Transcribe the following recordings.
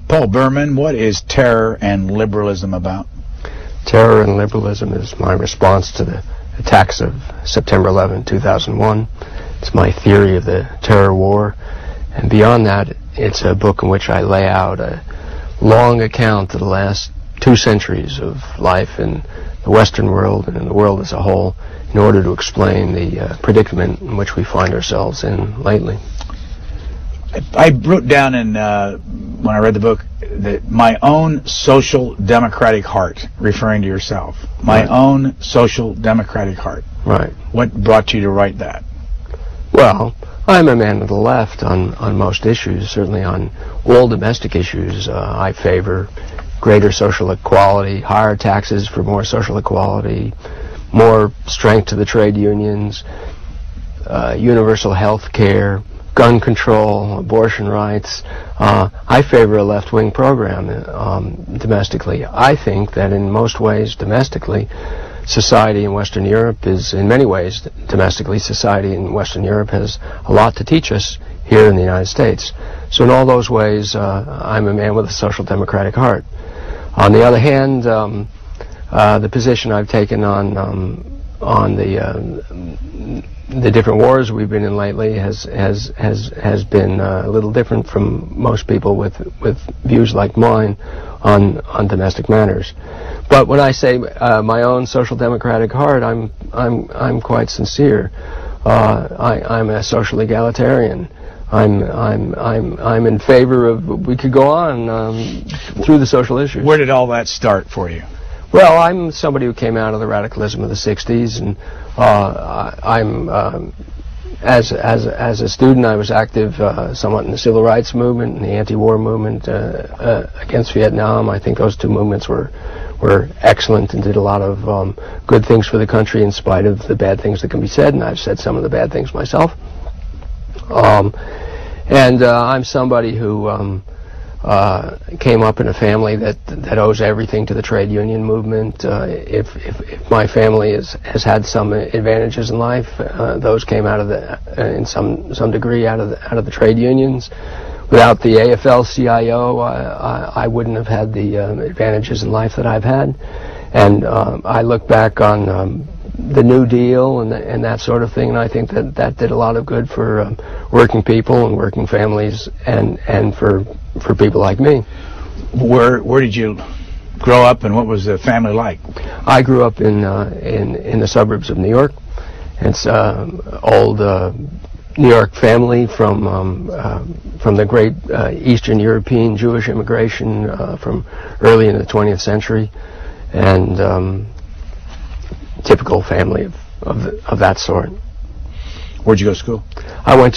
Paul Berman, what is Terror and Liberalism about? Terror and Liberalism is my response to the attacks of September 11, 2001. It's my theory of the terror war. And beyond that, it's a book in which I lay out a long account of the last 2 centuries of life in the Western world and in the world as a whole in order to explain the predicament in which we find ourselves in lately. I wrote down when I read the book that my own social democratic heart, referring to yourself, my Right. own social democratic heart. Right. What brought you to write that? Well, I'm a man of the left on most issues, certainly on all domestic issues. I favor greater social equality, higher taxes for more social equality, more strength to the trade unions, universal health care, gun control, abortion rights. I favor a left-wing program domestically. I think that in most ways, domestically, society in Western Europe is, in many ways, domestically, society in Western Europe has a lot to teach us here in the United States. So in all those ways, I'm a man with a social democratic heart. On the other hand, the position I've taken on the different wars we've been in lately has been a little different from most people with views like mine on domestic matters. But when I say my own social democratic heart, I'm quite sincere. I'm a social egalitarian. I'm in favor of. We could go on through the social issues. Where did all that start for you? Well, I'm somebody who came out of the radicalism of the '60s, and as a student, I was active somewhat in the civil rights movement and the anti-war movement against Vietnam. I think those 2 movements were excellent and did a lot of good things for the country in spite of the bad things that can be said, and I've said some of the bad things myself. I'm somebody who came up in a family that owes everything to the trade union movement. If my family has had some advantages in life, those came out of in some degree out of the trade unions. Without the AFL-CIO, I wouldn't have had the advantages in life that I've had. And I look back on the New Deal and that sort of thing, and I think that did a lot of good for working people and working families and for people like me. Where did you grow up, and what was the family like? I grew up in the suburbs of New York. It's old New York family from the great Eastern European Jewish immigration from early in the 20th century, and typical family of that sort. Where'd you go to school? I went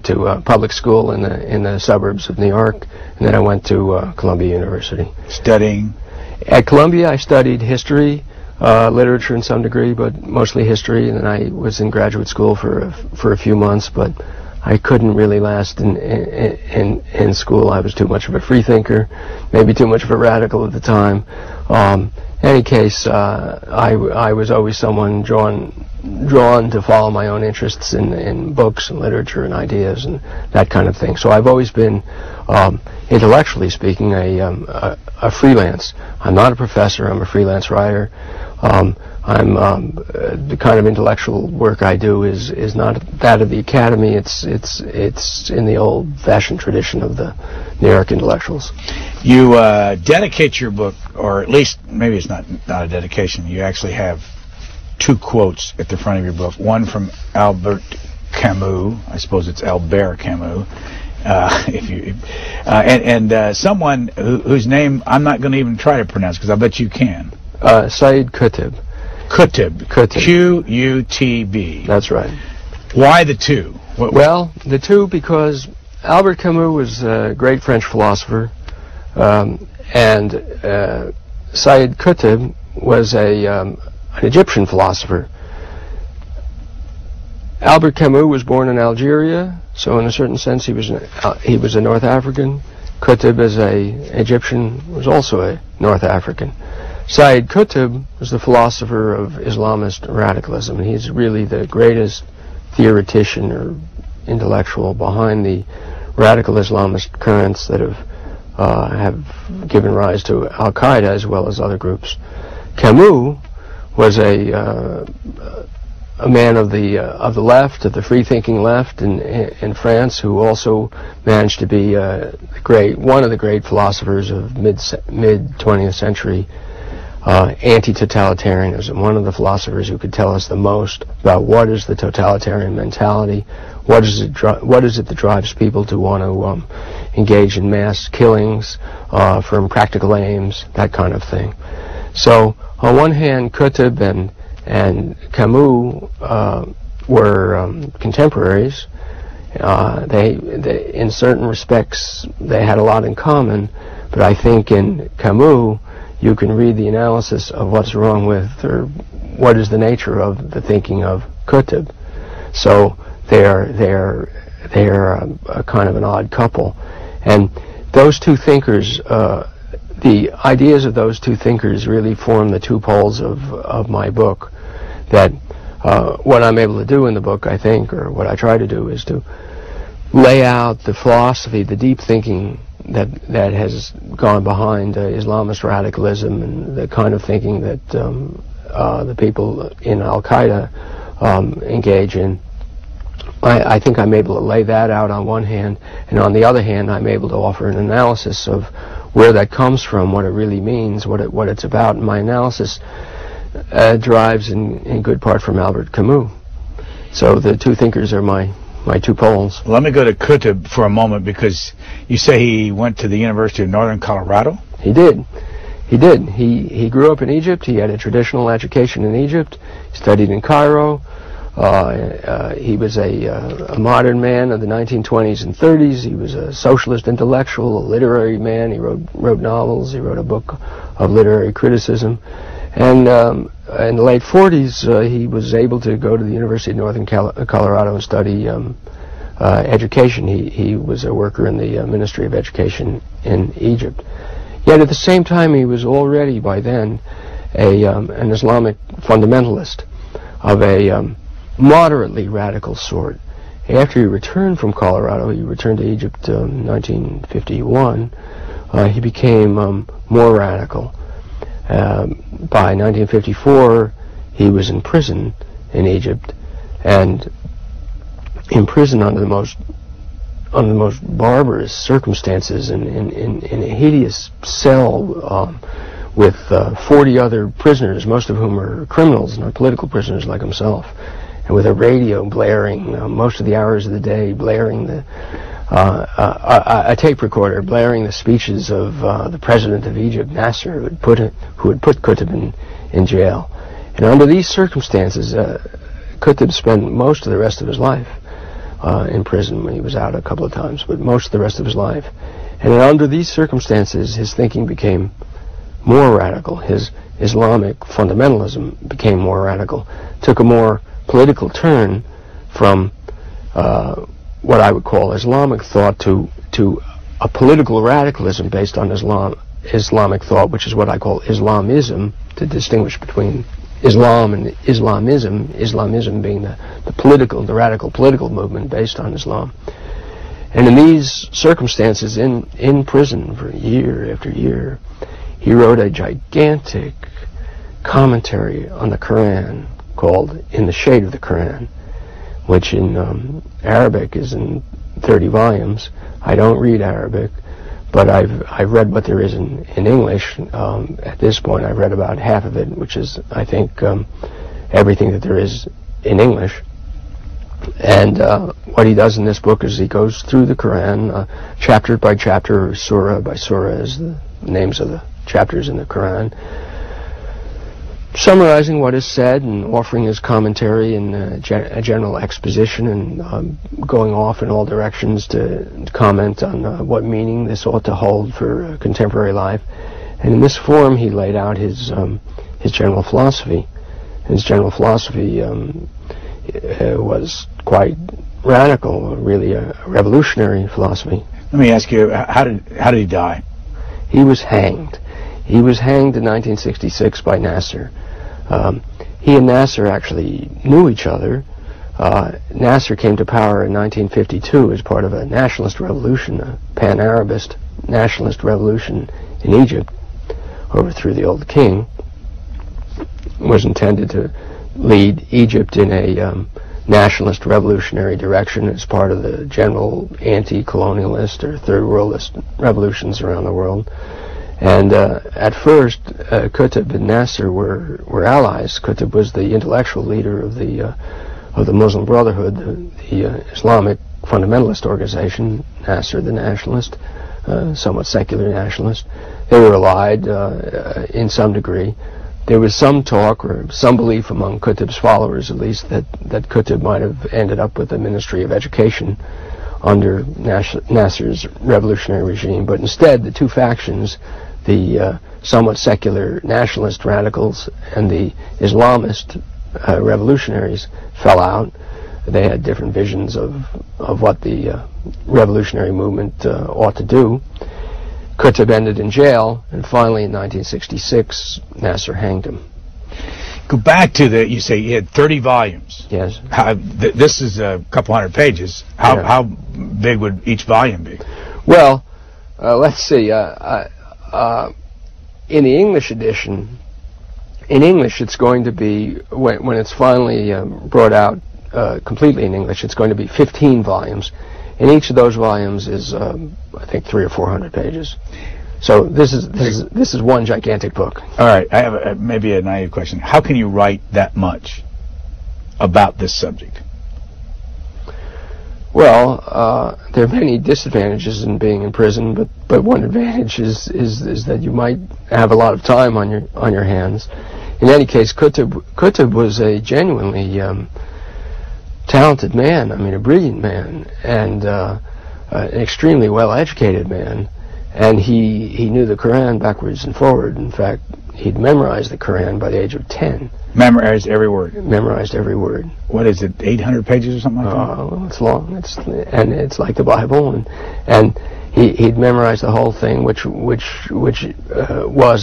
to public school in the suburbs of New York, and then I went to Columbia University. Studying? At Columbia, I studied history, literature in some degree, but mostly history. And then I was in graduate school for a few months, but I couldn't really last in school. I was too much of a free thinker, maybe too much of a radical at the time. In any case, I was always someone drawn to follow my own interests in books and literature and ideas and that kind of thing. So I've always been, intellectually speaking, a freelance. I'm not a professor. I'm a freelance writer. The kind of intellectual work I do is not that of the academy. It's in the old-fashioned tradition of the New York intellectuals. You dedicate your book, or at least maybe it's not a dedication. You actually have 2 quotes at the front of your book. One from Albert Camus. I suppose it's Albert Camus. Someone whose name I'm not going to even try to pronounce because I bet you can. Said Qutb. Qutb. Q-U-T-B. That's right. Why the 2? Well, the 2 because Albert Camus was a great French philosopher, and Said Qutb was an Egyptian philosopher. Albert Camus was born in Algeria, so in a certain sense he was a North African. Qutb, as an Egyptian, was also a North African. Said Qutb was the philosopher of Islamist radicalism, and he's really the greatest theoretician or intellectual behind the radical Islamist currents that have have given rise to Al-Qaeda as well as other groups. Camus was a man of the left, of the free-thinking left in France, who also managed to be one of the great philosophers of mid 20th century anti-totalitarianism. One of the philosophers who could tell us the most about what is the totalitarian mentality, what is it that drives people to want to engage in mass killings for impractical aims, that kind of thing. So on one hand, Qutb and Camus were contemporaries. They, in certain respects, they had a lot in common, but I think in Camus you can read the analysis of what's wrong with, or what is the nature of the thinking of Qutb. So they are a kind of an odd couple, and those two thinkers, the ideas of those two thinkers really form the two poles of my book. That what I'm able to do in the book, I think, or what I try to do, is to lay out the philosophy, the deep thinking that has gone behind Islamist radicalism and the kind of thinking that the people in Al-Qaeda engage in. I think I'm able to lay that out on one hand, and on the other hand, I'm able to offer an analysis of where that comes from, what it really means, what it's about. And my analysis derives in good part from Albert Camus. So the two thinkers are my two poles. Let me go to Qutb for a moment, because you say he went to the University of Northern Colorado? He did. He grew up in Egypt. He had a traditional education in Egypt. He studied in Cairo. He was a modern man of the 1920s and 30s. He was a socialist intellectual, a literary man. He wrote novels. He wrote a book of literary criticism. And in the late 40s, he was able to go to the University of Northern Colorado and study education. He was a worker in the Ministry of Education in Egypt. Yet at the same time, he was already by then an Islamic fundamentalist of a moderately radical sort. After he returned from Colorado, he returned to Egypt in 1951, he became more radical. By 1954, he was in prison in Egypt, and in prison under the most barbarous circumstances, in a hideous cell with 40 other prisoners, most of whom are criminals, not political prisoners like himself, and with a radio blaring most of the hours of the day, blaring a tape recorder blaring the speeches of the president of Egypt, Nasser, who had put Qutb in jail. And under these circumstances, Qutb spent most of the rest of his life in prison. When he was out a couple of times, but most of the rest of his life. And under these circumstances, his thinking became more radical. His Islamic fundamentalism became more radical, took a more political turn from what I would call Islamic thought to a political radicalism based on Islamic thought, which is what I call Islamism, to distinguish between Islam and Islamism, Islamism being the radical political movement based on Islam. And in these circumstances, in prison for year after year, he wrote a gigantic commentary on the Quran called In the Shade of the Quran, which in Arabic is in 30 volumes. I don't read Arabic, but I've read what there is in English. At this point, I've read about half of it, which is, I think, everything that there is in English. And what he does in this book is he goes through the Quran, chapter by chapter, surah by surah, as the names of the chapters in the Quran, summarizing what is said and offering his commentary and a general exposition, and going off in all directions to comment on what meaning this ought to hold for contemporary life. And in this form, he laid out his general philosophy. His general philosophy was quite radical, really a revolutionary philosophy. Let me ask you, how did he die? He was hanged. He was hanged in 1966 by Nasser. He and Nasser actually knew each other. Nasser came to power in 1952 as part of a nationalist revolution, a pan-Arabist nationalist revolution in Egypt, overthrew the old king, was intended to lead Egypt in a nationalist revolutionary direction as part of the general anti-colonialist or third worldist revolutions around the world. And at first, Qutb and Nasser were allies. Qutb was the intellectual leader of the Muslim Brotherhood, the Islamic fundamentalist organization. Nasser, the nationalist, somewhat secular nationalist. They were allied in some degree. There was some talk or some belief among Qutb's followers, at least, that Qutb might have ended up with the Ministry of Education under Nasser's revolutionary regime. But instead, the two factions, the somewhat secular nationalist radicals and the Islamist revolutionaries, fell out. They had different visions of what the revolutionary movement ought to do. Qutb ended in jail, and finally in 1966, Nasser hanged him. Go back to you say you had 30 volumes. Yes. This is a couple hundred pages. How big would each volume be? Well, let's see. In the English edition, in English it's going to be, when it's finally brought out completely in English, it's going to be 15 volumes. And each of those volumes is, I think, 300 or 400 pages. So this is one gigantic book. All right, I have maybe a naive question. How can you write that much about this subject? Well, there are many disadvantages in being in prison, but one advantage is that you might have a lot of time on your hands. In any case, Qutb was a genuinely talented man. I mean, a brilliant man, and an extremely well-educated man. And he knew the Quran backwards and forward. In fact, he'd memorized the Quran by the age of 10. Memorized every word? Memorized every word. What is it, 800 pages or something like that? Well, it's long. It's like the Bible. And he'd memorized the whole thing, which was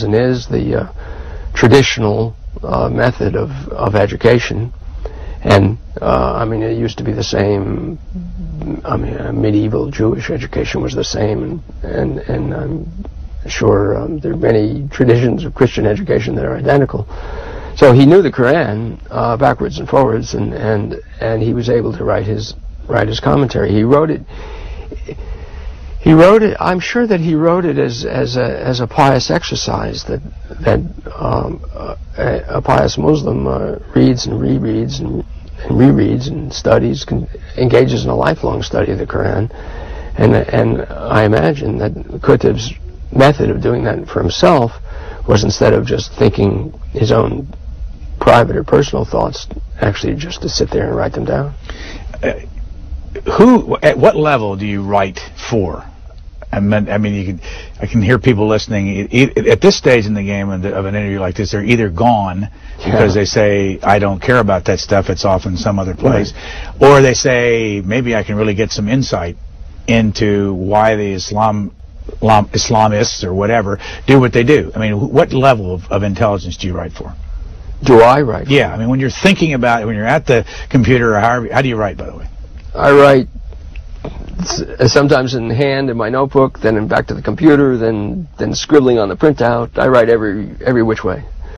and is the traditional method of education. And I mean, it used to be the same. I mean, medieval Jewish education was the same, and I'm sure there are many traditions of Christian education that are identical. So he knew the Quran backwards and forwards, and he was able to write his commentary. He wrote it. I'm sure that he wrote it as a pious exercise that a pious Muslim reads and rereads and rereads and studies, engages in a lifelong study of the Quran, and I imagine that Qutb's method of doing that for himself was, instead of just thinking his own private or personal thoughts, actually just to sit there and write them down. At what level do you write for? I mean, I can hear people listening. At this stage in the game of an interview like this, they're either gone because they say, I don't care about that stuff, it's off in some other place, or they say, maybe I can really get some insight into why the Islamists or whatever do what they do. I mean, what level of intelligence do you write for? Do I write for? Yeah, I mean, when you're thinking about it, when you're at the computer, or however, how do you write, by the way? I write sometimes in hand in my notebook, then back to the computer, then scribbling on the printout. I write every which way.